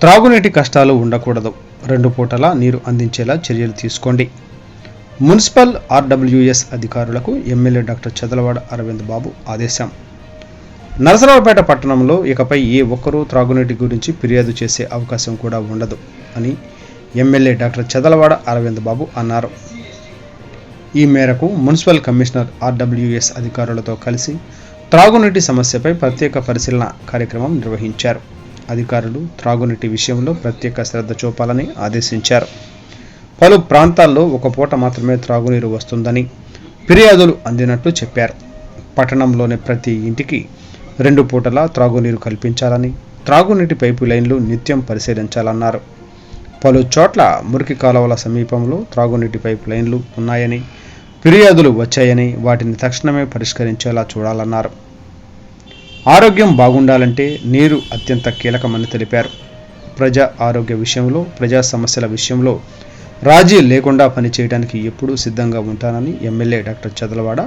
త్రాగునీటి కష్టాలు ఉండకూడదు. 2 పూటలా నీరు అందించేలా చర్యలు తీసుకోండి. మున్సిపల్ ఆర్డబ్ల్యూఎస్ అధికారులకు ఎమ్మెల్యే డాక్టర్ చదలవాడ అరవింద్ బాబు ఆదేశం. నరసరావుపేట పట్టణంలో ఇకపై ఏ ఒక్కరూ త్రాగునీటి గురించి ఫిర్యాదు చేసే అవకాశం కూడా ఉండదు అని ఎమ్మెల్యే డాక్టర్ చదలవాడ అరవింద్ బాబు అన్నారు. ఈ మేరకు మున్సిపల్ కమిషనర్ ఆర్డబ్ల్యూఎస్ అధికారులతో కలిసి త్రాగునీటి సమస్యపై ప్రత్యేక పరిశీలన కార్యక్రమం నిర్వహించారు. అధికారులు త్రాగునీటి విషయంలో ప్రత్యేక శ్రద్ధ చూపాలని ఆదేశించారు. పలు ప్రాంతాల్లో 1 పూట మాత్రమే త్రాగునీరు వస్తుందని ఫిర్యాదులు అందినట్లు చెప్పారు. పట్టణంలోని ప్రతి ఇంటికి 2 పూటలా త్రాగునీరు కల్పించాలని, త్రాగునీటి పైపు లైన్లు నిత్యం పరిశీలించాలన్నారు. పలు చోట్ల మురికి కాలువల సమీపంలో త్రాగునీటి పైపు లైన్లు ఉన్నాయని, ఫిర్యాదులు వచ్చాయని వాటిని తక్షణమే పరిష్కరించేలా చూడాలన్నారు. ఆరోగ్యం బాగుండాలంటే నీరు అత్యంత కీలకమని తెలిపారు. ప్రజా ఆరోగ్య విషయంలో, ప్రజా సమస్యల విషయంలో రాజీ లేకుండా పనిచేయడానికి ఎప్పుడూ సిద్ధంగా ఉంటానని ఎమ్మెల్యే డాక్టర్ చదలవాడ